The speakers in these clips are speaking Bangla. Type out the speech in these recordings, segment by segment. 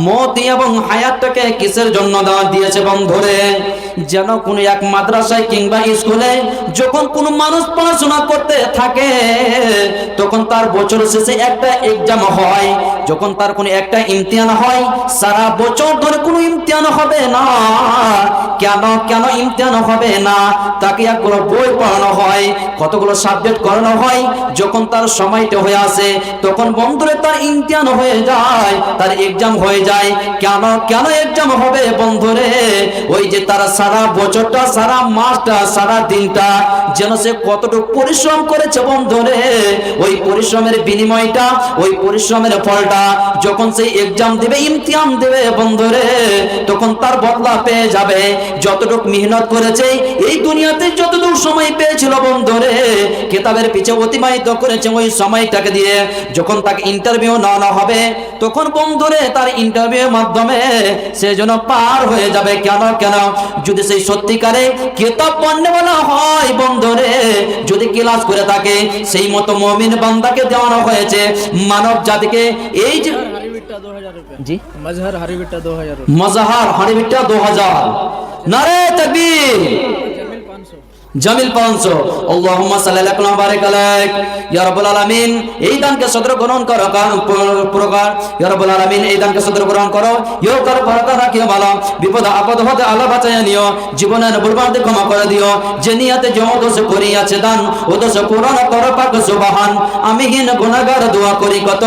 মত এবং হায়াতটাকে কিসের জন্য দেওয়া দিয়েছে বন্ধুরে? যেন কোনো এক মাদ্রাসায় কিংবা স্কুলে যখন কোনো মানুষ পড়াশোনা করতে থাকে তখন তার বছর শেষে একটা এক্সাম হয়, যখন তার কোনো একটা ইমতিহান হয়, সারা বছর ধরে কোনো ইমতিহান হবে না। কেন কেন ইমতিহান হবে না? তাকে একগুলো বই পড়ানো হয়, কতগুলো সাবজেক্ট করানো হয়, যখন তার সময়টা হয়ে আসে তখন বন্ধুরে তার ইমতিহান হয়ে যায়, তার এক্সাম হয়ে যায়। কেন কেন এক্সাম হবে বন্ধুরে? ওই যে তারা সারা বছরটা, সারা মাসটা, সারা দিনটা যেন সে কতটুকু পরিশ্রম করেছে বন্ধুরে, ওই পরিশ্রমের বিনিময়টা, ওই পরিশ্রমের ফলটা যখন সেই এক্সাম দেবে, ইমতিহান দেবে বন্ধুরে, তখন তার বদলা পেয়ে যাবে। যতটুকু মেহনত করেছে এই দুনিয়াতে, যতটুকু সময় পেয়েছিল বন্ধুরে কিতাবের পিছে অতিবাহিত করেছে, ওই সময়টাকে দিয়ে যখন তাকে ইন্টারভিউ নেওয়া হবে তখন বন্ধুরে তার ইন্টারভিউর মাধ্যমে সে যেন পার হয়ে যাবে। কেন কেন? যদি সেই সত্যিকারে কিতাব পড়নে বলা হয় বন্ধুরে, যদি ক্লাস করে থাকে, সেই মতো মুমিন বান্দাকে দেওয়ানো হয়েছে মানব জাতিকে। এই যে জি মজহার হারিবিটা 2000, মজহার হারিবিটা 2000, নারে তাকবীর, জামিল 500, আল্লাহুম্মা সাল্লি আলা ওয়া বারিক আলাইক ইয়া রাব্বুল আলামিন। এই দানকে সদর গ্রহণ করো প্রকার, ইয়া রাব্বুল আলামিন এই দানকে সদর গ্রহণ করো, ইয়া কর বরকত রাখিও ভালো, বিপদ আপদ হতে আল্লাহ বাঁচাইয়া নিও, জীবনের বরবাদ ক্ষমা করে দিও। যে নিয়তে যে দোষ করিয়াছে দান, ও দোষ পূরণ করো পাক সুবহান। আমি হীন গুনাহগার দোয়া করি কত,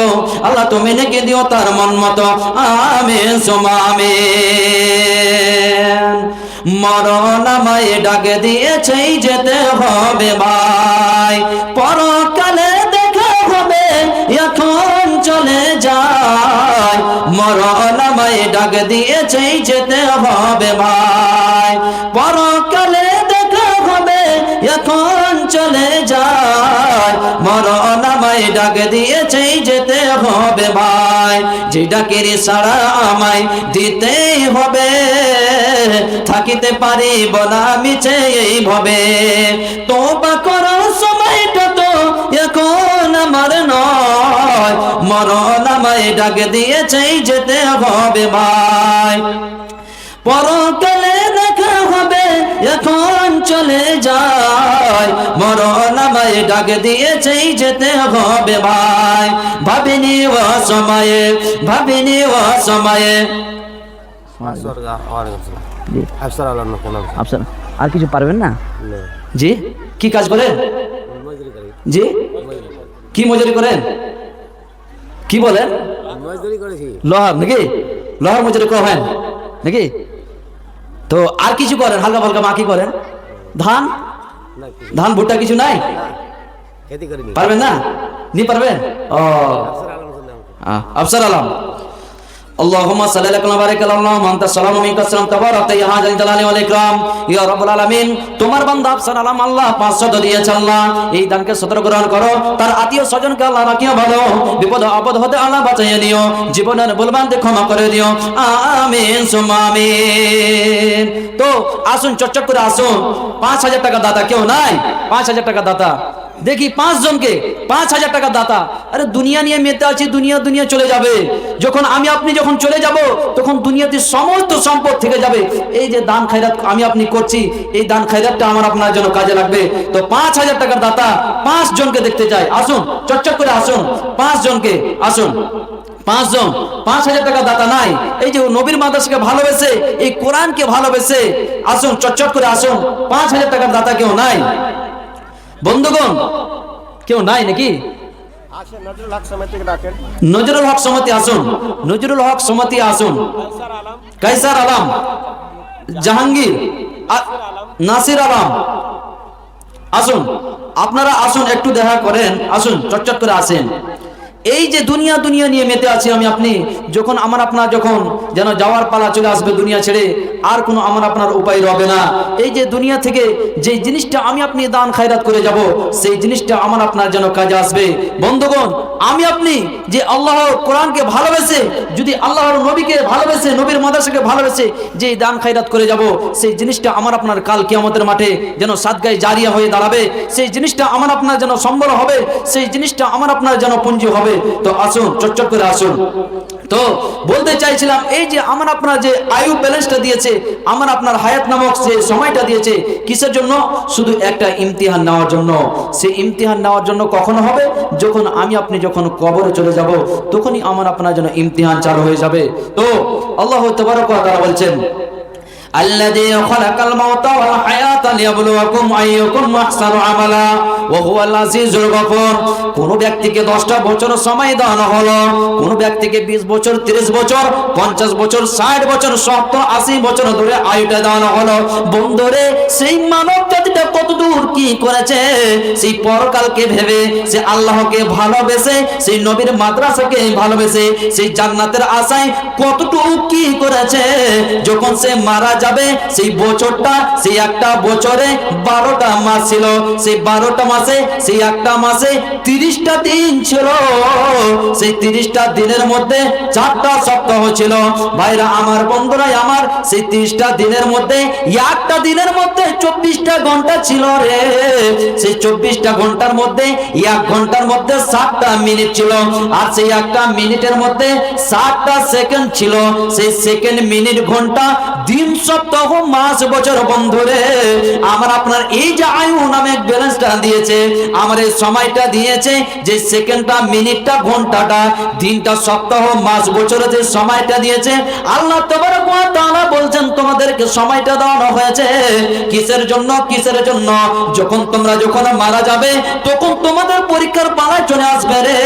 আল্লাহ তুমি নেকি দিও তার মন মতো, আমিন সুমা আমিন। মরণ আমায় ডাকে দিয়েছে, যেতে হবে ভাই, পরকালে দেখা হবে, এখন চলে যায়। মরণ আমায় ডাকে দিয়েছে, যেতে হবে ভাই, পরকালে দেখা হবে, এখন চলে যায়। মরণ আমায় ডাকে দিয়েছে, যেতে হবে ভাই, যে ডাকের সাড়া আমায় দিতেই হবে, থাকিতে পারিব না মিছে এইভাবে। তোবা করার সময়টা তো এখন আমার নয়, মরণ আমায় ডাকে দিয়েছে, যেতে হবে ভাই, পরকালে দেখা হবে, এখন চলে যায়। মরণ আমায় ডাকে দিয়েছে, যেতে হবে ভাই, ভাবিনি ও সময়ে, ভাবিনি ও সময়ে। আফসার আর কিছু পারবেন না? জি কি কাজ করেন? জি কি মজুরি করেন? কি বলেন? লোহার নাকি? লোহার মজুরি করেন নাকি? তো আর কিছু করেন হালকা ফালকা? মা কি করেন? ধান ধান ভুট্টা কিছু নাই? পারবেন না? নি পারবেন? ও আফসার আলম। আল্লাহুম্মা সাল্লি আলা ওয়া বারিক আলা আল্লাহুম্মা আনতা সালামু মিনকা সালাম তাবারাকা ইয়া হাজাল জালালি ওয়াল ইকরাম ইয়া রাব্বুল আলামিন। তোমার বান্দা আফসার আলম আল্লাহ 500 দিয়েছে, আল্লাহ এই দানকে সদর গ্রহণ করো, তার আত্মীয় স্বজনকে আল্লাহ রাখিও ভালো, বিপদ আপদ হতে আল্লাহ বাঁচাইয়া নিও, জীবনের ভুলভ্রান্তি ক্ষমা করে দিও, আমিন সুম্মা আমিন। তো আসুন চটচট করে আসুন, 5000 টাকা দাতা কেউ নাই? 5000 টাকা দাতা দেখি 5 জনকে 5000 টাকা দাতা। আরে দুনিয়া নিয়ে মেতে আছি, দুনিয়া দুনিয়া চলে যাবে, যখন আমি আপনি যখন চলে যাব তখন দুনিয়াতে সমস্ত সম্পদ থেকে যাবে। এই যে দান খায়রাত আমি আপনি করছি, এই দান খায়রাতটা আমার আপনার জন্য কাজে লাগবে। তো 5000 টাকার দাতা 5 জনকে দেখতে চাই, আসুন চটচট করে আসুন, 5 জনকে আসুন, 5 জন। 5000 টাকা দাতা নাই? এই যে নবীর মাদ্রাসাকে ভালোবেসে, এই কোরআনকে ভালোবেসে, আসুন চটচট করে আসুন, 5000 টাকার দাতা কেউ নাই বন্ধুগণ? কেউ নাই নাকি? নজরুল হক সমিতি আসুন, নজরুল হক সমিতি আসুন, কাইসার আলম, জাহাঙ্গীর, নাসির আলম আসুন, আপনারা আসুন একটু দেখা করেন, আসুন চটচট করে আসেন। এই যে দুনিয়া দুনিয়া নিয়ে মেতে আছি আমি আপনি, যখন আমার আপনার যখন যেন যাওয়ার পালা চলে আসবে দুনিয়া ছেড়ে, আর কোনো আমার আপনার উপায় রবে না। এই যে দুনিয়া থেকে যে জিনিসটা আমি আপনি দান খায়রাত করে যাব, সেই জিনিসটা আমার আপনার যেন কাজে আসবে। বন্ধুগণ, আমি আপনি যে আল্লাহর কোরআনকে ভালোবেসে, যদি আল্লাহর নবীকে ভালোবেসে, নবীর মাদ্রাসাকে ভালোবেসে যে দান খায়রাত করে যাব, সেই জিনিসটা আমার আপনার কাল কিয়ামতের মাঠে যেন সাদগায়ে জারিয়া হয়ে দাঁড়াবে, সেই জিনিসটা আমার আপনার যেন সম্বল হবে, সেই জিনিসটা আমার আপনার যেন পুঞ্জি হবে। তো আসুন চটচট করে আসুন, তো বলতে চাইছিলাম এই যে আমার আপনার যে আয়ু ব্যালেন্সটা দিয়েছে, আমার আপনার হায়াত নামক যে সময়টা দিয়েছে, কিসের জন্য? শুধু একটা ইমতিহান নেওয়ার জন্য। সেই ইমতিহান নেওয়ার জন্য কখন হবে? যখন আমি আপনি যখন কবরে চলে যাব, তখনই আমার আপনার জন্য ইমতিহান চালু হয়ে যাবে। তো আল্লাহ তাবারক ওয়া তাআলা বলছেন, الذي خلق الموت والحياة ليبلوكم أيكم أحسن عملا وهو العزيز الغفور। কোন ব্যক্তিকে 10টা বছর সময় দেওয়া হলো, কোন ব্যক্তিকে 20 বছর, 30 বছর, 50 বছর, 60 বছর, 70, 80 বছর ধরে আয়ুটা দেওয়া হলো। বন্ধুরে, সেই মানব জাতিটা কতদূর কি করেছে? সেই পরকালকে ভেবে, সে আল্লাহকে ভালোবেসে, সেই নবীর মাদ্রাসাকে ভালোবেসে, সেই জান্নাতের আশায় কতটুকু কি করেছে? যখন সে মারা যাবে, সেই বছরটা, সেই একটা বছরে 12টা মাস ছিল, সেই 12টা মাসে, সেই একটা মাসে 30টা দিন ছিল, সেই 30টা দিনের মধ্যে 4টা সপ্তাহ ছিল। ভাইরা আমার, বন্ধুরা আমার, সেই 30টা দিনের মধ্যে একটা দিনের মধ্যে 24টা ঘন্টা ছিল রে। সেই 24টা ঘন্টার মধ্যে 1 ঘন্টার মধ্যে 60টা মিনিট ছিল, আর সেই একটা মিনিটের মধ্যে 60টা সেকেন্ড ছিল। সেই সেকেন্ড, মিনিট, ঘন্টা, দিন, সপ্তাহ, মাস, বছর। বন্ধুরে আমার আপনার এই যে আয়ু নামে ব্যালেন্সটা দিয়েছে, আমার এই সময়টা দিয়েছে, যে সেকেন্ডটা, মিনিটটা, ঘন্টাটা, দিনটা, সপ্তাহ, মাস, বছরে যে সময়টা দিয়েছে, আল্লাহ তাবারক ওয়া তাআলা বলছেন তোমাদেরকে সময়টা দেওয়া হয়েছে কিসের জন্য? কিসের জন্য? যখন মারা যাবে, তখন তোমাদের পরীক্ষার পালা চলে আসবে রে।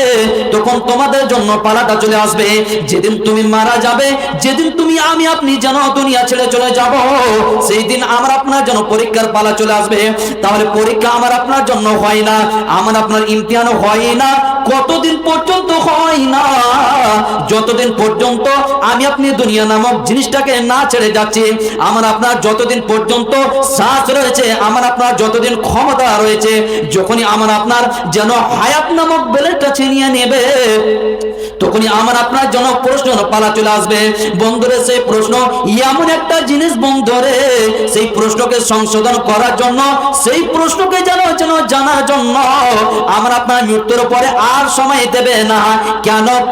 তখন তোমাদের জন্য পালাটা চলে আসবে। যেদিন তুমি মারা যাবে, যেদিন তুমি আমি আপনি যেন দুনিয়া ছেড়ে চলে যাব, সেই দিন আমার আপনার জন্য পরীক্ষার পালা চলে আসবে। তাহলে পরীক্ষা আমার আপনার জন্য হয় না, আমার আপনার ইমতিহান হয় না। কতদিন পর্যন্ত হয় না? যতদিন পর্যন্ত আমি আপনি দুনিয়া নামক জিনিসটাকে না ছেড়ে যাচ্ছি, আমার আপনার যতদিন পর্যন্ত শ্বাস রয়েছে, আমার আপনার যতদিন ক্ষমতা রয়েছে, যখনই আমার আপনার যেন হায়াত নামক বেলেটটা ছিনিয়ে নেবে, তখনই আমার আপনার জন্য প্রশ্ন পালা চলে আসবে। বন্ধুরে, সেই প্রশ্ন এমন একটা জিনিস বন্ধুরে, সেই প্রশ্নকে সংশোধন করার জন্য, সেই প্রশ্নকে যেন জানার জন্য আমার আপনার মৃত্যুর পরে আর সময় দেবে না।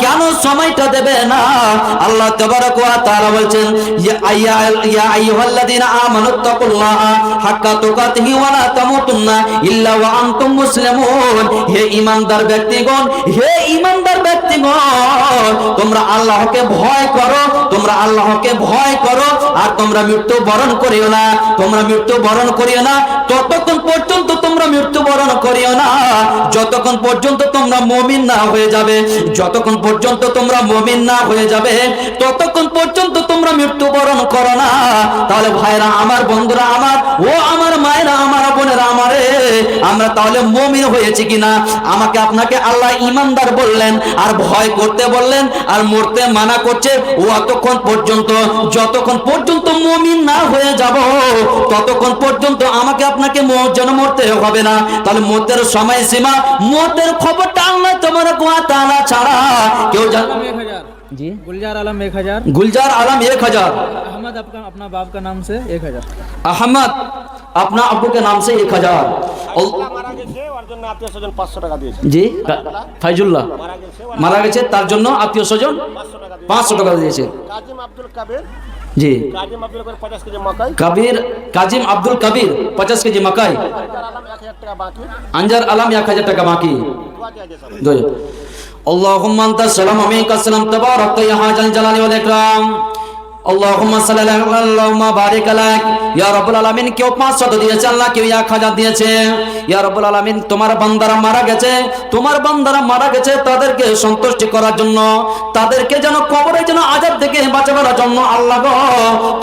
কেন সময়টা দেবে না? আল্লাহ তাবারক ওয়া তাআলা বলছেন, ইয়া আইয়ুহাল্লাযীনা আমানুত্তাকুল্লাহা হাক্কা তুকাতিহি ওয়া লা তামুতুন্না ইল্লা ওয়া আনতুম মুসলিমুন। হে ঈমানদার ব্যক্তিগণ, হে ঈমানদার ব্যক্তিগণ, তোমরা আল্লাহকে ভয় করো, তোমরা আল্লাহকে ভয় করো, আর তোমরা মৃত্যুবরণ করিও না, তোমরা মৃত্যুবরণ করিও না ততক্ষণ পর্যন্ত, তোমরা মৃত্যুবরণ করিও না যতক্ষণ পর্যন্ত তোমরা মুমিন না হয়ে যাবে। যতক্ষণ পর্যন্ত তোমরা মুমিন না হয়ে যাবে, ততক্ষণ পর্যন্ত তোমরা মৃত্যুবরণ করো না। তাহলে ভাইরা আমার, বন্ধুরা আমার, ও আমার মায়েরা, আমার বোনেরা আমারে, আমরা তাহলে মুমিন হয়েছি কিনা? আমাকে আপনাকে আল্লাহ ঈমানদার বললেন, আর ভয় করতে বললেন, আর মরতে মানা করছে ও অতক্ষণ পর্যন্ত, যতক্ষণ পর্যন্ত মুমিন না হয়ে যাব, ততক্ষণ পর্যন্ত আমাকে আপনাকে যেন মরতে হবে না। তাহলে মরতের সময় সীমা, মরতের খবরটা আল্লাহ তাবারক ওয়া তাআলা ছাড়া কেউ জানে না। जी गुलजार आलम 1000, गुलजार आलम 1000, अहमद अपना बाप का नाम से 1000, अहमद अपना अब्बू के नाम से 1000। জি ফাইজুল্লাহ মারা গেছে, তার জন্য আত্মীয় স্বজন 500 টাকা দিয়েছে। জি কাজিম আব্দুল কবির 50 কেজি মকাই, আনজার আলম 1000 টাকা বাকি। اللهم انت السلام ومنك السلام تبارك يا ذا الجلال والاكرام। আল্লাহুম্মা সাল্লি আলা আল্লাহুম্মা বারিক আলাইক। ইয়া রাব্বুল আলামিন, কেউ 500 দিয়েছে আল্লাহ, কেউ 1000 দিয়েছে। ইয়া রাব্বুল আলামিন, তোমার বান্দারা মারা গেছে, তোমার বান্দারা মারা গেছে তাদেরকে সন্তুষ্টি করার জন্য, তাদেরকে যেন কবরে যেন আযাব থেকে বাঁচাবার জন্য আল্লাহ গো,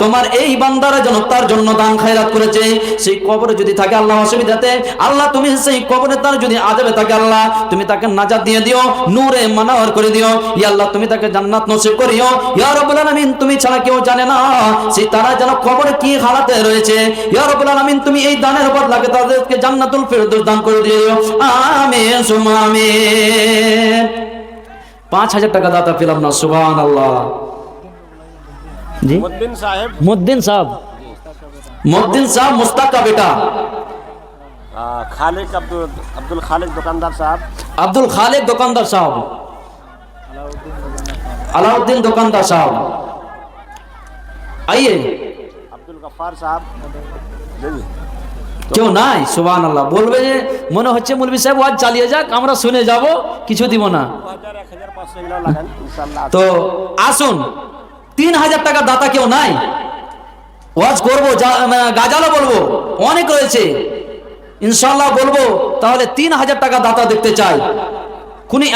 তোমার এই বান্দারা যেন তার জন্য দান খায়রাত করেছে, সেই কবরে যদি থাকে আল্লাহ অসুবিধাতে, আল্লাহ তুমি সেই কবরে তার যদি আযাবে থাকে আল্লাহ তুমি তাকে নাজাত দিয়ে দিও, নূরে মানাওয়ার করে দিও। ইয়া আল্লাহ, তুমি তাকে জান্নাত নসিব করিও। ইয়া রাব্বুল আলামিন, তুমি ছাড়া কেউ জানে না সেই তারা যেন কবরে কি হালাতে রয়েছে। ইয়া রাব্বুল আলামিন, তুমি এই দানের বদলাকে তাদেরকে জান্নাতুল ফিরদৌস দান করে দিও। আমিন সুম্মা আমিন। 5000 টাকা দাতা পেলাম না, সুবহানাল্লাহ। জি মুদ্দিন সাহেব मुस्ताक का बेटा, खालिक अब्दुल खालिक दुकानदार साहब, अब्दुल खालिक दुकानदार साहब, अलाउद्दीन दुकानदार साहब आइए। আব্দুল গফফার সাহেব কেউ নাই? সুবহানাল্লাহ। বলবে যে মনে হচ্ছে মৌলভী সাহেব ওয়াজ চালিয়ে যাক, আমরা শুনে যাব, কিছু দিব না। 1500 এগুলো লাগান ইনশাআল্লাহ। তো আসুন, 3000 টাকা দাতা কেউ নাই? ওয়াজ করবো, গাজালো বলবো, অনেক রয়েছে ইনশাআল্লাহ বলবো। তাহলে 3000 টাকা দাতা দেখতে চাই।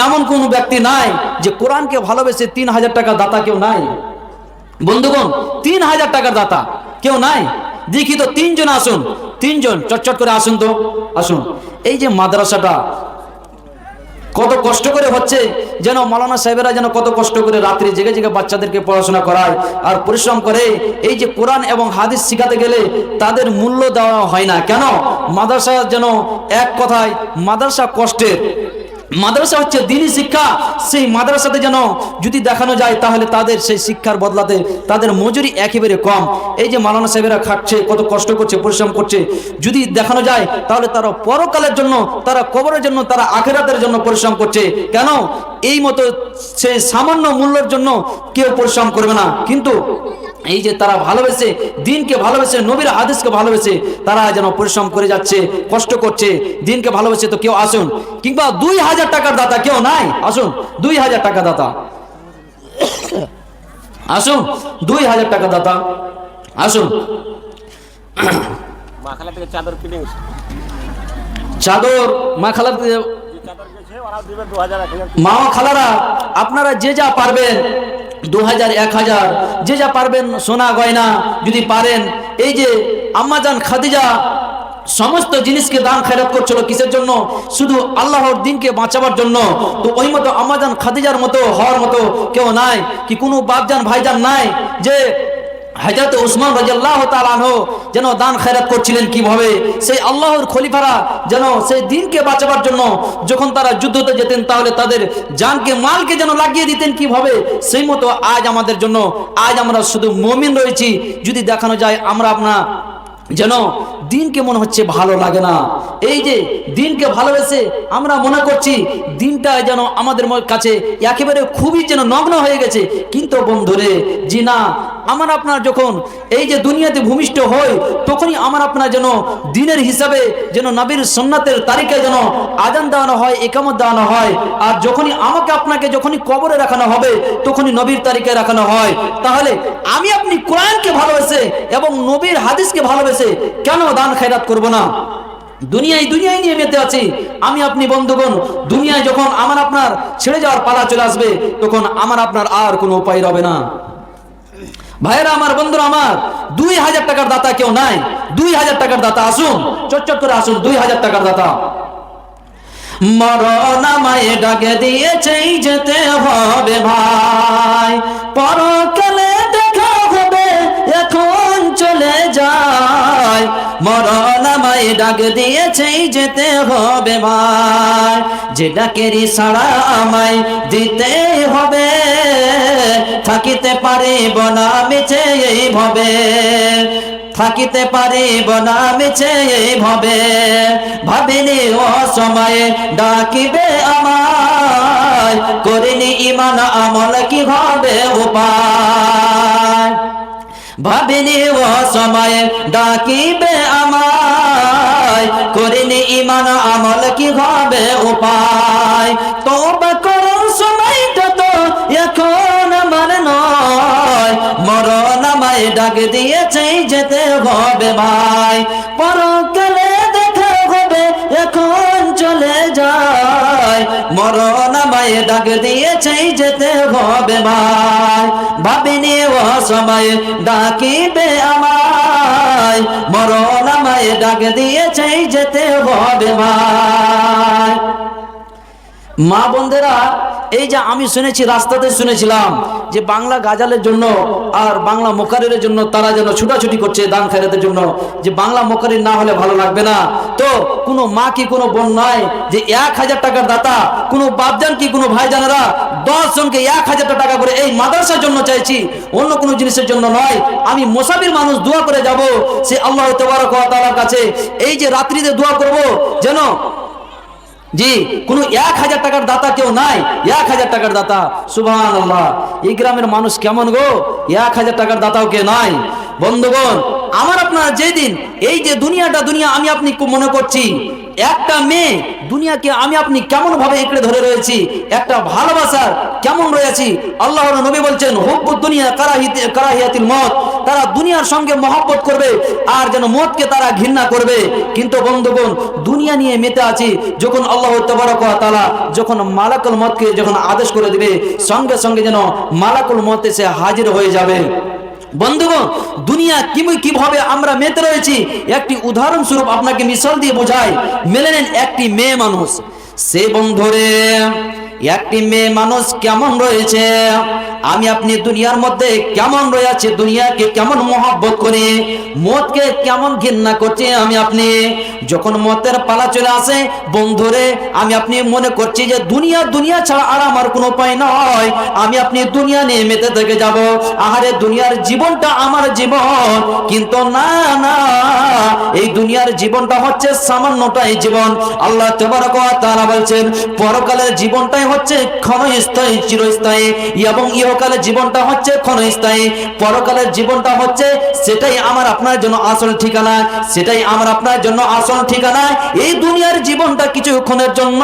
এমন কোন ব্যক্তি নাই যে কোরআনকে ভালোবেসে 3000 টাকা দাতা কেউ নাই? বন্ধুগণ, 3000 টাকার দাতা কেউ নাই? দেখি তো, 3 জন আসুন, 3 জন চটচট করে আসুন তো, আসুন। এই যে মাদ্রাসাটা কত কষ্ট করে হচ্ছে, যেন মাওলানা সাহেবেরা যেন কত কষ্ট করে রাত্রি জেগে জেগে বাচ্চাদেরকে পড়াশোনা করায় আর পরিশ্রম করে। এই যে কোরআন এবং হাদিস শিখাতে গেলে তাদের মূল্য দেওয়া হয় না কেন? মাদ্রাসা যেন এক কথায় মাদ্রাসা কষ্টের, মাদ্রাসা হচ্ছে দ্বীনি শিক্ষা। সেই মাদ্রাসাতে যেন যদি দেখানো যায় তাহলে তাদের সেই শিক্ষার বদলাতে তাদের মজুরি একেবারে কম। এই যে মাওলানা সাহেবেরা খাচ্ছে, কত কষ্ট করছে, পরিশ্রম করছে, যদি দেখানো যায় তাহলে তারা পরকালের জন্য, তারা কবরের জন্য, তারা আখিরাতের জন্য পরিশ্রম করছে। কেন? এই মতো সেই সামান্য মূল্যের জন্য কেউ পরিশ্রম করবে না। কিন্তু এই যে তারা ভালোবেসে, দিনকে ভালোবেসে, নবীর হাদিসকে ভালোবেসে তারা যেন পরিশ্রম করে যাচ্ছে, কষ্ট করছে, দিনকে ভালোবেসে। তো কেউ আসুন, কিংবা 2000 টাকার দাতা কেউ নাই? আসুন, 2000 টাকা দাতা আসুন, 2000 টাকা দাতা আসুন। মাখালা থেকে চাদর কিনে চাদর মা খালার, চাদর গেছে, ওরা দিবে 2000 1000। মা খালারা আপনারা যে যা পারবেন, 2000 1000 যে যা পারবেন, সোনা গয়না যদি পারেন। এই যে আম্মাজান খাদিজা সমস্ত জিনিসকে দান খয়রাত করছিল কিসের জন্য? শুধু আল্লাহর দ্বীনকে বাঁচাবার জন্য। তো ওই মতো আম্মাজান খাদিজার মতো হওয়ার মতো কেউ নাই কি? কোনো বাপজান ভাইজান নাই যে হযরত উসমান রাদিয়াল্লাহু তাআলা আনহু যেন দান খয়রাত করছিলেন কিভাবে? সেই আল্লাহর খলিফারা যেন সেই দ্বীনকে বাঁচাবার জন্য যখন তারা যুদ্ধতে যেতেন তাহলে তাদের জানকে, মালকে যেন লাগিয়ে দিতেন কিভাবে? সেই মতো আজ আমাদের জন্য, আজ আমরা শুধু মুমিন রয়েছি, যদি দেখানো যায় আমরা আপনার যেন দিনকে মনে হচ্ছে ভালো লাগে না। এই যে দিনকে ভালোবেসে আমরা মনে করছি দিনটা যেন আমাদের কাছে একেবারে খুবই যেন নগ্ন হয়ে গেছে। কিন্তু বন্ধুরে, জি না, আমার আপনার যখন এই যে দুনিয়াতে ভূমিষ্ঠ হই তখনই আমার আপনার যেন দিনের হিসাবে যেন নবীর সুন্নাতের তারিখে যেন আজান দেওয়ানো হয়, ইকামত দেওয়ানো হয়। আর যখনই আমাকে আপনাকে যখনই কবরে রাখানো হবে তখনই নবীর তারিখে রাখানো হয়। তাহলে আমি আপনি কোরআনকে ভালোবেসে এবং নবীর হাদিসকে ভালোবেসে কেন দান খয়রাত করব না? দুনিয়ায় নিয়ে মেতে আছি আমি আপনি। বন্ধুগণ, দুনিয়ায় যখন আমার আপনার ছেড়ে যাওয়ার পালা চলে আসবে তখন আমার আপনার আর কোনো উপায় রবে না। ভাইরা আমার, বন্ধুরা আমার, 2000 টাকার দাতা কেউ নাই? 2000 টাকার দাতা আসুন, চটচট করে আসুন, 2000 টাকার দাতা। মরণ আমায় ডাকে দিয়েছে, যেতে হবে ভাই, পরকালে দেখা হবে, এখন চলে যায়। মরণ আমায় ডাক দিয়েছে, যেতে হবে ভাই, যে ডাকেরই সাড়া আমায় দিতে হবে, থাকিতে পারিব না মিছে এই ভবে, থাকিতে পারিব না মিছে এই ভবে, ভাবিনি ও সময়ে ডাকিবে আমায়, করিনি ঈমান আমল কি হবে উপায়, ভাবিনি ও সময়ে ডাকিবে আমায়, করিনি ঈমান আমল কি হবে উপায়, তওবা করুন সময়টা তো এখন আমার নয়, মরণ আমায় ডাক দিয়েছে, যেতে হবে ভাই, পরকালে দেখা হবে, এখন চলে যায়। মরণ আমায় ডাক দিয়েছে, যেতে হবে ভাই, ভাবিনি ও সময় ডাকিবে আমায়, মরণ আমায় ডাক দিয়েছে, যেতে হবে ভাই। মা বোনদেরা, এই যে আমি শুনেছি, রাস্তাতে শুনেছিলাম যে বাংলা গাজালের জন্য আর বাংলা মোকারিরের জন্য তারা যেন ছুটাছুটি করছে দান খয়রাতের জন্য, যে বাংলা মোকারির না হলে ভালো লাগবে না। তো কোনো মা কি কোনো বোন নয় যে 1000 টাকার দাতা? কোনো বাপজান কি কোনো ভাইজানেরা 10 জনকে 1000 টাকা করে এই মাদ্রাসার জন্য চাইছি, অন্য কোনো জিনিসের জন্য নয়। আমি মুসাফির মানুষ, দোয়া করে যাব সে আল্লাহ তাবারক ওয়া তাআলার কাছে। এই যে রাত্রিতে দোয়া করব যেন জি, কোনো 1000 টাকার দাতা কেউ নাই, 1000 টাকার দাতা। সুবহানাল্লাহ, এই গ্রামের মানুষ কেমন গো, 1000 টাকার দাতাও কে নাই। বন্ধুগণ, আমার আপনার যেদিন এই যে দুনিয়াটা দুনিয়া আমি আপনি মনে করছি, একটা মেয়ে দুনিয়াকে আমি আপনি কেমন ভাবে একড়ে ধরে রয়েছি, একটা ভালোবাসার কেমন রয়েছি। আল্লাহর নবী বলছেন হুব্বুদ দুনিয়া কারাহিয়াতিল মউত, তারা দুনিয়ার সঙ্গে মহব্বত করবে আর যেন মওতকে তারা ঘৃণা করবে। কিন্তু বন্ধুগণ, দুনিয়া নিয়ে মেতে আছি, যখন আল্লাহ তাবারক ওয়া তাআলা যখন মালাকুল মউতকে যখন আদেশ করে দিবে, সঙ্গে সঙ্গে যেন মালাকুল মউত এসে হাজির হয়ে যাবে। বন্ধুগণ, দুনিয়া কিভাবে আমরা মেতে রয়েছি, একটি উদাহরণস্বরূপ আপনাকে মিসাল দিয়ে বোঝাই। মেনে নেন একটি মেয়ে মানুষ, সে বন্ধুরে একটি মেয়ে মানুষ কেমন রয়েছে, আমি আপনি দুনিয়ার মধ্যে কেমন রয়েছে, দুনিয়াকে কেমন মহব্বত করি, মওতকে কেমন ঘৃণা করছে। আমি আপনি যখন মওতের পালা চলে আসে বন্ধুরে, আমি আপনি মনে করছি যে দুনিয়া ছাড়া আর আমার কোনো উপায় নয়, আমি আপনি দুনিয়া নিয়ে মেতে থেকে যাব। আহারে, দুনিয়ার জীবনটা আমার জীবন, কিন্তু না না, এই দুনিয়ার জীবনটা হচ্ছে সামান্যটাই জীবন। আল্লাহ তাবারক ওয়া তাআলা বলছেন পরকালের জীবনটাই হচ্ছে ক্ষণস্থায়ী, চিরস্থায়ী, এবং ইহকালের জীবনটা হচ্ছে ক্ষণস্থায়ী। পরকালের জীবনটা হচ্ছে সেটাই আমার আপনার জন্য আসল ঠিকানা, সেটাই আমার আপনার জন্য আসল ঠিকানা। এই দুনিয়ার জীবনটা কিছুক্ষণের জন্য,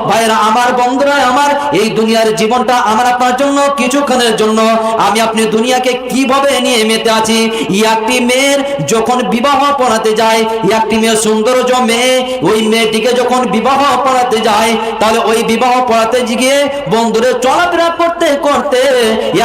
ভাইরা আমার, বন্ধুরা আমার, এই দুনিয়ার জীবনটা আমার আপনার জন্য কিছুক্ষণের জন্য। আমি আপনি দুনিয়াকে কিভাবে নিয়ে মেতে আছি। একটি মেয়ের যখন বিবাহ পড়াতে যায়, একটি মেয়ে সৌন্দর্য মেয়ে, ওই মেয়েটিকে যখন বিবাহ পড়াতে যায়, তাহলে ওই বিবাহ পড়াতে গিয়ে বন্ধুরে চলাফেরা করতে করতে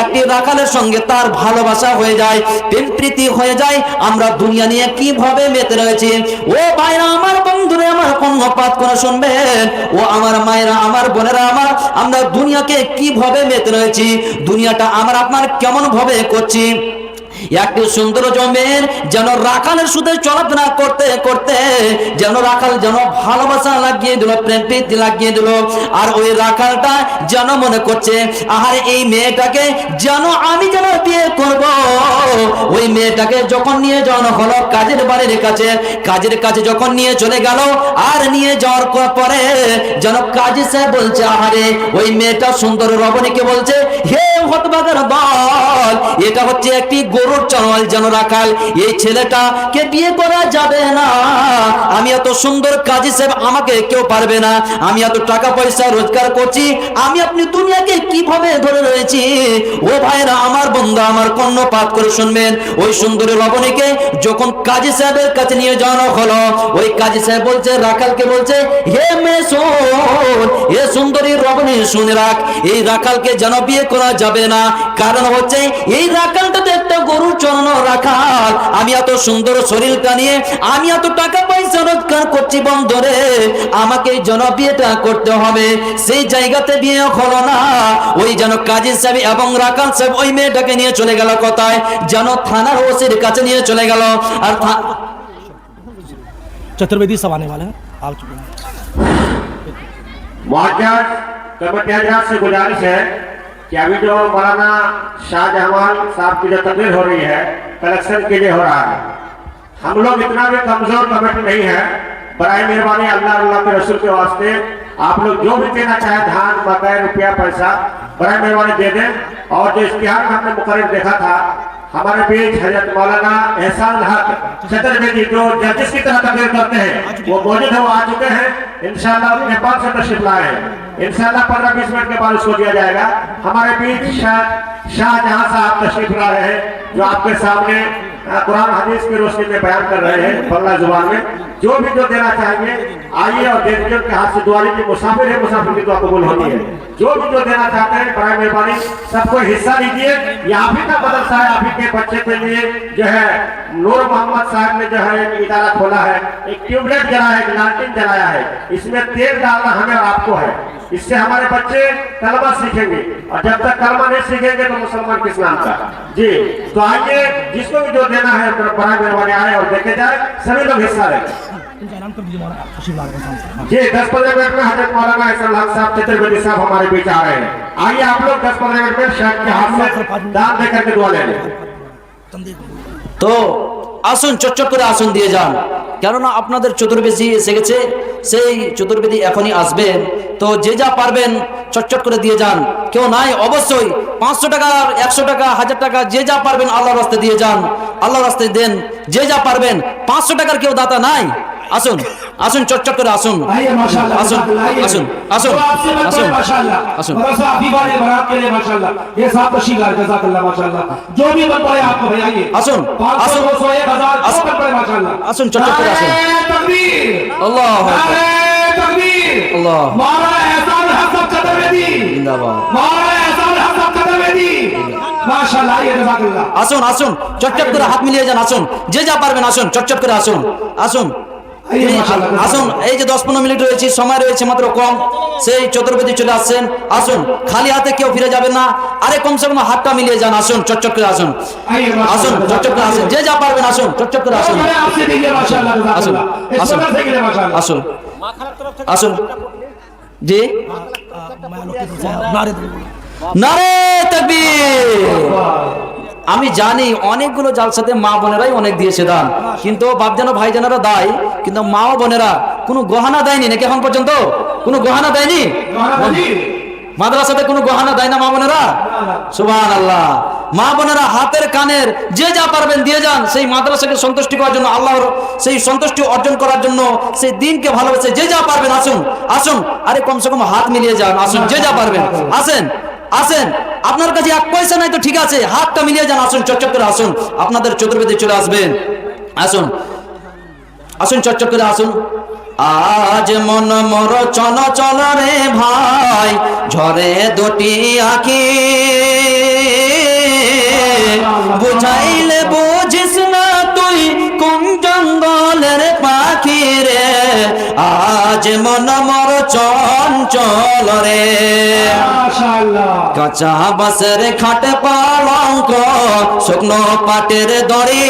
একটি রাখালের সঙ্গে তার ভালোবাসা হয়ে যায়, প্রেম প্রীতি হয়ে যায়। আমরা দুনিয়া নিয়ে কিভাবে মেতে রয়েছি। ও ভাইরা আমার, বন্ধুরে আমার, কর্ণপাত করে শুনবেন। ও আমার মায়েরা, আমার বোনেরা আমার, আমরা দুনিয়াকে কিভাবে মেতে রয়েছি, দুনিয়াটা আমার আপনার কেমন ভাবে করছি। একটি সুন্দর জমের যেন রাখালের সাথে চলাফেরা করতে করতে যেন রাখাল যেন ভালোবাসা লাগিয়ে দিল, প্রেম প্রীতি লাগিয়ে দিল। আর ওই রাখালটা যেন মনে করছে আহারে, এই মেয়েটাকে যেন আমি যেন বিয়ে করব। ওই মেয়েটাকে যখন নিয়ে যাওয়া হলো কাজের বাড়ির কাছে, কাজের কাছে যখন নিয়ে চলে গেল, আর নিয়ে যাওয়ার পরে যেন কাজী সাহেব বলছে আহারে, ওই মেয়েটা সুন্দর রমণীকে বলছে, হে হতভাগার দল, এটা হচ্ছে একটি গরুর চড়াল যেন রাখাল, এই ছেলেটাকে বিয়ে করা যাবে না। আমি এত সুন্দর কাজী সাহেব, আমাকে কেউ পারবে না। আমি এত টাকা পয়সা রোজগার করছি, আমি আপনি দুনিয়াকে কিভাবে ধরে রয়েছি। ও ভাইরা আমার, বন্ধু আমার, কর্ণপাত করে শুনবেন। ওই সুন্দরী রমণীকে যখন কাজী সাহেবের কাছে নিয়ে যাওয়া হলো, ওই কাজী সাহেব বলছে রাখালকে বলছে, হে মেয়ে শোন, হে সুন্দরী রমণী শুনে রাখ, এই রাখালকে যেন বিয়ে করা যাবে না। কারণ হচ্ছে এই রাখালটা তো একটা গরু চড়ানো রাখাল। আমি এত সুন্দর শরীরটা নিয়ে আমি এত টাকা পয়সা রোজগার করছি বন্ধুরে, আমাকে যেন বিয়েটা করতে হবে। সেই জায়গাতে বিয়ে হলো না। ওই যেন কাজী সাহেব এবং রাখাল সাহেব ওই মেয়েটাকে নিয়ে চলে গেল কোথায়, যেন থানার ওসির কাছে নিয়ে চলে গেল। আর चतुर्वेदी सब आने वाले हैं, आ चुके हैं। मुआज्जर कमेटी हजरात से गुजारिश है कि अभी जो मौलाना शाहजहां साहब की जो तकरीर हो रही है, कलेक्शन के लिए हो रहा है। हम लोग इतना भी कमजोर कमेटी नहीं है, बराए मेहरबानी अल्लाह अल्लाह के रसूल के वास्ते आप लोग जो भी देना चाहे, धान मकई रुपया पैसा, बराए मेहरबानी दे दें। और जो इश्तिहार में हमने मुकर्रर देखा था, हमारे बीच हजरत मौलाना एहसान हक चतुर्वेदी जो जजिस की तरह तकरीर करते हैं, वो मौजूद है, वो आ चुके हैं। इंशाअल्लाह अपने पास से तशरीफ लाए हैं। इंशाअल्लाह 15-20 मिनट के बाद उसको दिया जाएगा। हमारे बीच शाहजहां साहब तशरीफ ला रहे हैं, जो आपके सामने कुरान हदीस की रोशनी में बयान कर रहे हैं बंगला जुबान में। जो भी जो देना चाहेंगे आइए और दे दीजिए। उनके हाथ से दुआ लीजिए, मुसाफिर है, मुसाफिर की दुआ कबूल होती है। जो भी जो देना चाहते हैं बराए मेहरबानी सबको हिस्सा लीजिए। ये आप ही का मदरसा है, आप ही के बच्चे के लिए जो है नूर मोहम्मद साहब ने जो है एक इदारा खोला है, एक ट्यूबलाइट जलाया है, एक लालटेन जलाया है। इसमें तेल डालना हमें और आपको है। इससे हमारे बच्चे कलमा सीखेंगे, और जब तक कलमा नहीं सीखेंगे तो मुसलमान किस नाम का। जी तो आइए, जिसको भी जो देना है बराए मेहरबानी आए और देखे जाए, सभी लोग हिस्सा लें। इनका नाम कर दीजिए मौलाना तशरीफ ला रहे हैं। जी 10-15 मिनट में हजरत मौलाना एहसान हक साहब चतुर्वेदी साहब हमारे बीच आ रहे हैं। आइए आप लोग 10-15 मिनट में शेख के हाथ में दान देकर के दुआ ले लें। তো আসুন চটচট করে আসুন দিয়ে যান, কেননা আপনাদের চতুর্বেদী এসে গেছে, সেই চতুর্বেদী এখনই আসবে। তো যে যা পারবেন চটচট করে দিয়ে যান, কেউ নাই অবশ্যই 500 টাকা 100 টাকা 1000 টাকা যে যা পারবেন আল্লাহর রাস্তায় দিয়ে যান, আল্লাহর রাস্তায় দেন, যে যা পারবেন। 500 টাকার কেউ দাতা নাই, আসুন আসুন চটচট করে আসুন, आइए माशाल्लाह আসুন आइए। আসুन আসুন तो आपसे बनता আসুन है माशाल्लाह আসুन। मदरसा अभी वाले बारात के लिए माशाल्लाह ये साहब तशरीफ लाए जज़ाकल्लाह माशाल्लाह जो भी बन पड़े आपको भाई आइए আসুন 500 আসুন 200 1000 जो আসুন। बन पड़े माशाल्लाह আসুন চটচট করে আসুন। नारे तकबीर আল্লাহু আকবার, नारे तकबीर अल्लाह। मौलाना एहसान हसन कदरवेदी জিন্দাবাদ। मौलाना एहसान हसन कदरवेदी माशाल्लाह आइए जज़ाकल्लाह আসুন আসুন চটচট করে হাত মিলিয়ে যান, আসুন যে যা পারবেন আসুন চটচট করে আসুন আসুন आइए माशाल्लाह আসুন। এই যে 10-15 মিনিট রয়েছে, সময় রয়েছে মাত্র কম, সেই চতুর্বেদী চলে আসছেন। আসুন খালি হাতে কেউ ফিরে যাবেন না, আরে কমসে কম হাতটা মিলিয়ে যান, আসুন চটচট করে আসুন आइए আসুন माशाल्लाह চটচট করে আসুন, যে যা পারবেন আসুন চটচট করে আসুন मैंने आपसे दीजिए माशाल्लाह আসুন जज़ाकल्लाह इस আসুন मदरसे के लिए माशाल्लाह আসুন মা খালার তরফ থেকে আসুন জি। मैं लोग की तरफ से नारे दो। নারে তাকবীর। আমি জানি অনেকগুলো জালসাতে মা বোনেরাই অনেক দিয়েছে দান, কিন্তু বাপজানো ভাইজানেরা দেয়, কিন্তু মা ও বোনেরা কোনো গহনা দেয়নি নাকি এখন পর্যন্ত? কোনো গহনা দেয়নি? মাদ্রাসাতে কোনো গহনা দেয় না মা বোনেরা? সুবহানাল্লাহ। মা বোনেরা হাতের কানের যে যা পারবেন দিয়ে যান, সেই মাদ্রাসাকে সন্তুষ্টি করার জন্য, আল্লাহর সেই সন্তুষ্টি অর্জন করার জন্য, সেই দিনকে ভালোবেসে যে যা পারবেন আসুন আসুন। আরে কমসে কম হাত মিলিয়ে যান, আসুন যে যা পারবেন আসেন আসেন। আপনার কাছে 1 পয়সা নাই তো ঠিক আছে, হাতটা মিলিয়ে যান, আসুন চটচট করে আসুন, আপনাদের চতুর্বেদী চলে আসবেন। আসুন আসুন চটচট করে আসুন। আজ মন মোর চল চল রে ভাই, ঝরে দুটি আঁখি, বুঝাইলে বুঝিস না তুই কোন জঙ্গলের পাখি রে, আজ মন মোর চঞ্চল রে। माशाल्लाह কাঁচা বাঁশের খাটে পালঙ্ক, শুকনো পাটের দড়ি,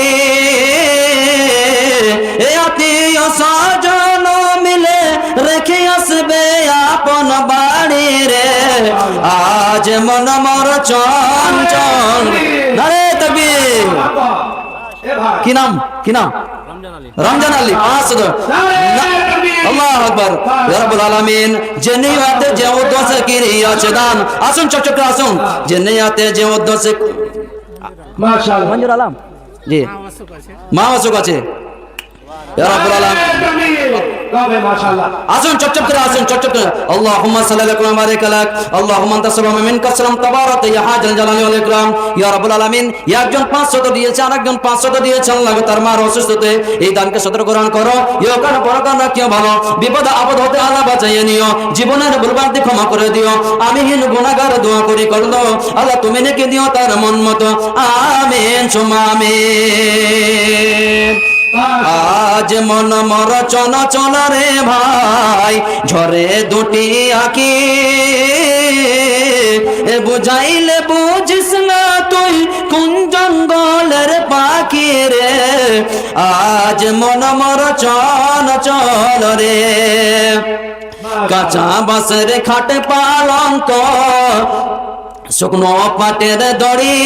এ আত্মীয় স্বজন মিলে রেখে আসবে আপন বাড়ি রে, আজ মন মোর চঞ্চল। নারে তাকবীর। ए भाई কি নাম কি নাম? রমজান আলী। আল্লাহু আকবার। ইয়া রাব্বুল আলামিন, যে নিয়তে যে উদ্দেশ্যে কিরিয়াছে দান, আসুন চটচট করে আসুন, যে নিয়তে যে উদ্দেশ্যে। माशाल्लाह মঞ্জুর আলম জি, মা অসুখ আছে। ইয়া রাব্বুল আলামিন, माशाल्लाह আসুন চটচট করে আসুন চটচট করে। আল্লাহুম্মা সাল্লি আলা ওয়া বারিক আলাক, আল্লাহুম্মা আনতা সালামু মিনকা সালাম, তাবারাক ইয়া হাজাল জালালি ওয়াল ইকরাম। ইয়া রাব্বুল আলামিন, একজন 500 দিয়েছে, আরেকজন 500 দিয়েছে, আল্লাহ তার মার অসুস্থতে এই দানকে সদর গ্রহণ করো, ইহকাল পরকাল রাখিও ভালো, বিপদ আপদ হতে আল্লাহ বাঁচাইয়ে নিও, জীবনের ভুলভ্রান্তি ক্ষমা করে দিও, আমি হীন গুনাহগার দোয়া করি করলো, আল্লাহ তুমি নেকি দিও তার মন মতো, আমিন সুম্মা আমিন। আজ মন মর চল চল রে ভাই, ঝরে দুটি আঁখি, এ বুঝাইলে বুঝিস না তুই কোন জঙ্গলের পাখি রে, আজ মন মর চল চল রে। কাঁচা বাঁশের খাটে পালঙ্ক, শুকনো পাটের দড়ি,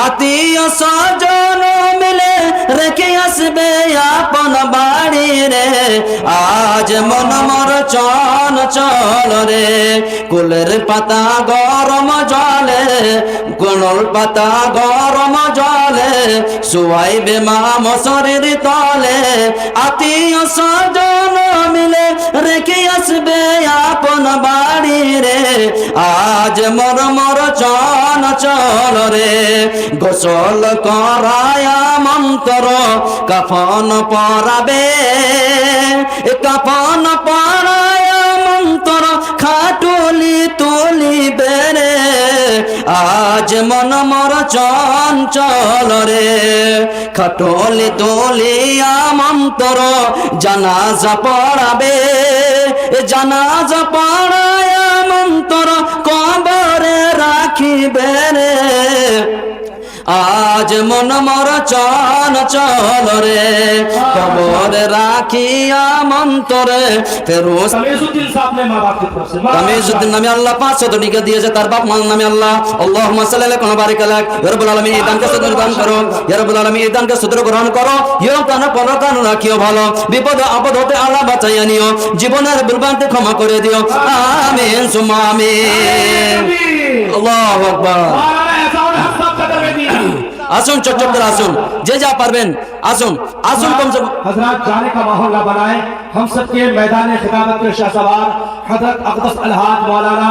আত্মীয় স্বজন মিলে রেখে আসবে আপন বাড়ি রে, আজ মন মোর চল চল রে। কুলের পাতা গরম জলে, কুলর পাতা গরম জলে, শুয়াইবে মা মশারির তলে, আত্মীয় স্বজন মিলে রেখে আসবে আপন বাড়ি রে, আজ মর মর চল চল রে। গোসল করায় মন্তর, কাফন পরাবে, কাফন পরায় মন্তর, খাটুলি তুলিবে রে, আজ মন মর চঞ্চল রে। খাটুলি তুলিয়া মন্তর, জানাজা পড়াবে, জানাজা পড়ায় মন্তর, কবরে রাখিবে রে, আজ মন মর চল চল রে কবর রাখিয়া মন্তরে ফেরুস तमीजुद्दीन साहब ने माँ बाप की तरफ से তামিজউদ্দিন নামে আল্লাহ 500 টাকা দিয়েছে তার বাপ মার নামে আল্লাহ আল্লাহুম্মা সাল্লি আলা কোন বারিক আলাক ইয়া রাব্বুল আলামিন এই দানকে সদর দান করো ইয়া রাব্বুল আলামিন এই দানকে সদর গ্রহণ করো ইয়া কানা পরকান রাখিও ভালো বিপদ আপদ হতে আল্লাহ বাঁচাইয়া নিও জীবনের ভুলভ্রান্তি ক্ষমা করে দিও আমিন সুম্মা আমিন আল্লাহু আকবার मौलाना एहसान हक साहब चतुर्वेदी আসুন চটচট করে আসুন যে যা পারবেন আসুন আসুন কম से हजरत जाने का माहौल न बनाए हम सबके मैदान खिताबत के शाहसवार हजरत अक़दस अलहाज मौलाना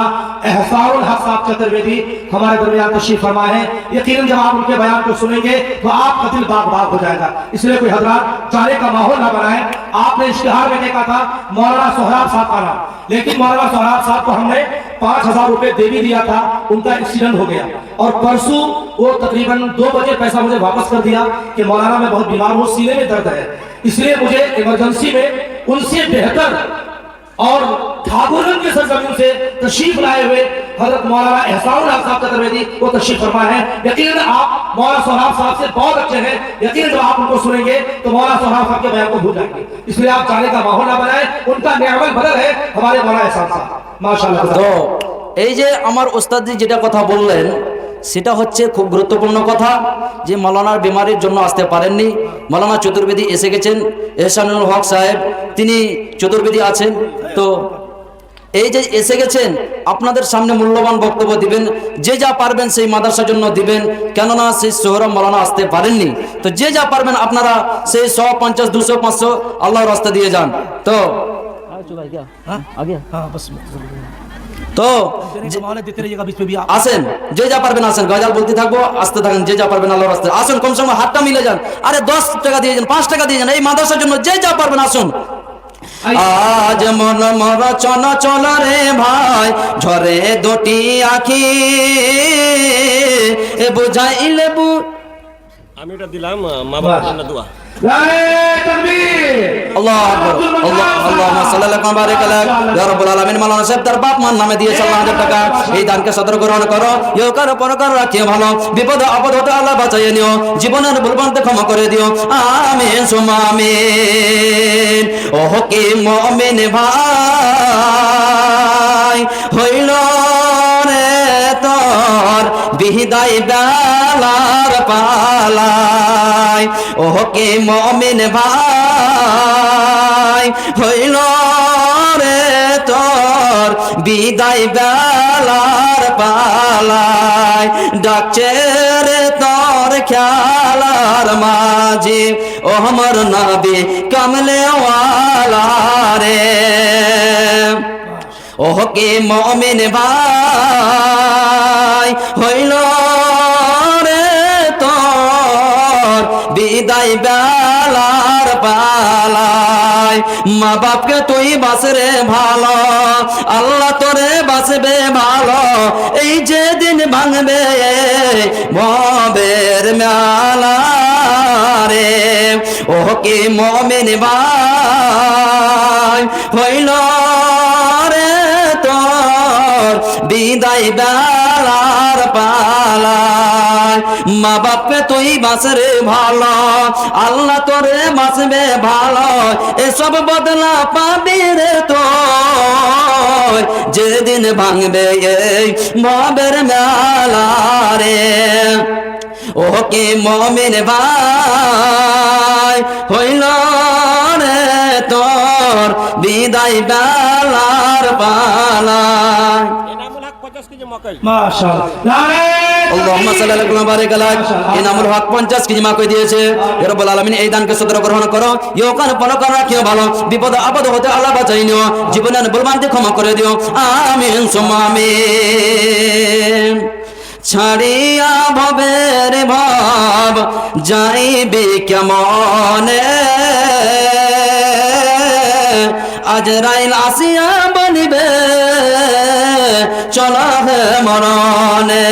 एहसानुल हक साहब चतुर्वेदी हमारे दरमियान तशरीफ फरमा है। यकीनन जब आप उनके बयान को सुनेंगे तो आपका दिल बाग बाग हो जाएगा, इसलिए कोई हजरत जाने का माहौल न बनाए। आपने इश्तिहार में देखा था मौलाना सोहराब साहब का नाम, लेकिन मौलाना सोहराब साहब को हमने 5,000 रुपए दे भी दिया था, उनका एक्सीडेंट हो गया और परसों वो तकरीबन 2 बजे पैसा मुझे वापस कर दिया कि मौलाना मैं बहुत बीमार हूँ, सीने में दर्द है, इसलिए मुझे इमरजेंसी में उनसे बेहतर और ठाकुरगंज के सरजमीन से तशरीफ लाए हुए हजरत मौलाना एहसानुल हक साहब चतुर्वेदी वो तशरीफ फरमा है। यकीनन आप मौलाना सोहराब साहब से बहुत अच्छे हैं, यकीनन जब आप उनको सुनेंगे तो मौलाना सोहराब साहब के बयान को भूल जाएंगे, इसलिए आप जाने का माहौल ना बनाए। उनका नेअमत बदल है हमारे मौलाना एहसान साहब माशाअल्लाह। তো এই যে আমার ওস্তাদজি যেটা কথা বললেন সেটা হচ্ছে খুব গুরুত্বপূর্ণ কথা যে মাওলানার বিমারির জন্য আসতে পারেননি, মাওলানা চতুর্বেদী এসে গেছেন, এহসানুল হক সাহেব তিনি চতুর্বেদী আছেন। তো এই যে এসে গেছেন আপনাদের সামনে মূল্যবান বক্তব্য দিবেন, যে যা পারবেন সেই মাদ্রাসার জন্য দিবেন, কেননা সেই সোহরাব মাওলানা আসতে পারেননি। তো যে যা পারবেন আপনারা সেই 150, 200, 500 আল্লাহর রাস্তা দিয়ে যান। তো हाँ बस তো देने का माहौल है, देते रहिएगा बीच में भी आप। আসেন যে যা পারবেন আসেন, গজাল বলতে থাকবো, আসতে থাকেন, যে যা পারবেন আল্লাহর রাস্তায় আসুন, কম সময় হাতটা মিলে যান, আরে 10 টাকা দিয়ে যান, 5 টাকা দিয়ে যান, এই মাদ্রাসার জন্য যে যা পারবেন আসুন। আজ মন মর চল চল রে ভাই ঝরে দুটি আখি এ বুঝাইলে আমি এটা দিলাম মা বাবার জন্য দোয়া। আল্লাহ আকবার, আল্লাহ আল্লাহুম্মা সাল্লি আলা বারিক আলাক ইয়া রাব্বুল আলামিন। মাওলানা সাহেব তার বাপ মার নামে দিয়েছে 1000 টাকা, এই দানকে সদর গ্রহণ করো, ইহকার পরকার রাখিও ভালো, বিপদ আপদ হতে আল্লাহ বাঁচাইয়ে নিও, জীবনের ভুলভ্রান্তি ক্ষমা করে দিও, আমিন সুম্মা আমিন। ওহ কি মুমিন ভাই হইল রে তোর বিদায় বেলার পালায়, ওহ কি মুমিন ভাই হইল রে তোর বিদায় বেলার পালায়, ডাকছে রে তোর খেলার মাঝি ও আমার নবী কামলে ওয়ালা রে, ওহ কি মুমিন ভাই হইল রে তোর বিদায় বেলার পালায়, মা বাপকে তুই বাসরে ভালো, আল্লাহ তোরে বাসবে ভালো, এই যে দিন ভাঙবে ভবের মেলা রে, ওহ কি মুমিন ভাই হইল রে তোর বিদায় বেলার পালায়, মা বাপকে তুই বাসরে ভালো, আল্লাহ তোরে বাসবে ভালো, এসব বদলা পাবি রে তোর যেদিন ভাঙবে এই ভবের মেলা রে, ও কি মুমিন ভাই হইল রে তোর বিদায় বেলার পালায়। এনামুল হক 50 কেজি মকই। माशाअल्लाह। আল্লাহুম্মা সাল্লি আলা বারিক আলাক ইনামুল হক 50 কেজি মাকে দিয়েছে। ইয়া রাব্বুল আলামিন এই দানকে সদর গ্রহণ করো, ইহকাল পরকাল রাখিও ভালো, বিপদ আপদ হতে আল্লাহ বাঁচাই নিও, জীবনের ভুলভ্রান্তি ক্ষমা করে দিও, আমিন সুম্মা আমিন। ছাড়িয়া ভবের ভাব যাইবে কেমনে, আজরাইল আসিয়া বলিবে চলা হে মরণে,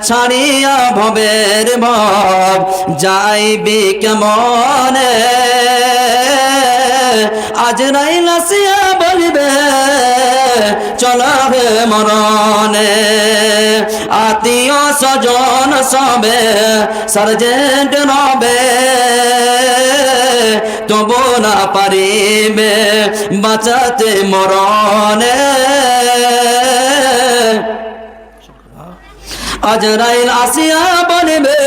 ছাড়িয়া ভবের ভাব যাইবে কেমনে, আজরাইল আসিয়া বলিবে চলা হে মরণে, আত্মীয় স্বজন সবে সার্জেন্ট রবে, তবু না পারিবে বাঁচাতে মরণে। আজরাইল আসিয়া বলিবে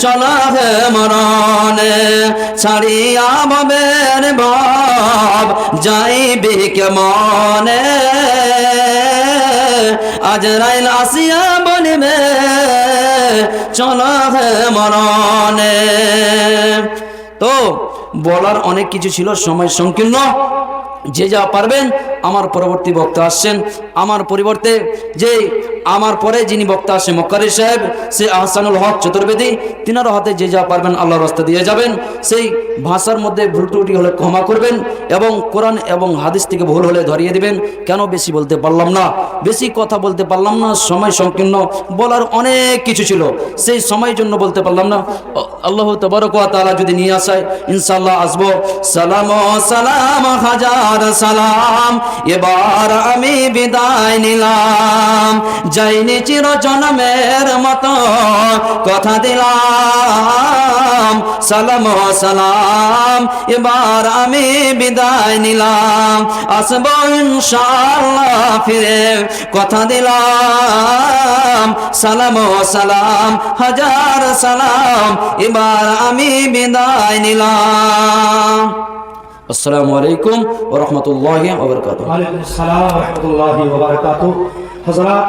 চলা হে মরণে, ছাড়িয়া ভবের ভাব যাইবে কেমনে। আজরাইল আসিয়া বলিবে চলা হে মরণে। তো বলার অনেক কিছু ছিল, সময় সংকীর্ণ। যে যা পারবেন, আমার পরবর্তী বক্তা আসছেন, আমার পরিবর্তে যে আমার পরে যিনি বক্তা আসেন মক্কারি সাহেব, সে আহসানুল হক চতুর্বেদী, তিনার হাতে যে যা পারবেন আল্লাহর রাস্তা দিয়ে যাবেন। সেই ভাষার মধ্যে ভুল ত্রুটি হলে ক্ষমা করবেন এবং কোরআন এবং হাদিস থেকে ভুল হলে ধরিয়ে দিবেন। কেন বেশি বলতে পারলাম না, বেশি কথা বলতে পারলাম না, সময় সংকীর্ণ, বলার অনেক কিছু ছিল, সেই সময়ের জন্য বলতে পারলাম না। আল্লাহ তাবারক ওয়া তাআলা যদি নিয়ে আসায় ইনশাআল্লাহ আসবো। সালাম সালাম হাজার সালাম, এবার আমি বিদায় নিলাম, যাইনি চির জন্মের মতো কথা দিলাম। সালাম সালাম, এবার আমি বিদায় নিলাম, আসবো ইনশাআল্লাহ ফিরে কথা দিলাম। সালাম সালাম হাজার সালাম, এবার আমি বিদায় নিলাম। আসসালামু আলাইকুম ওয়া রাহমাতুল্লাহি ওয়া বারাকাতুহু। वालेकुम अस्सलाम व रहमतुल्लाहि व बरकातुहू। हज़रात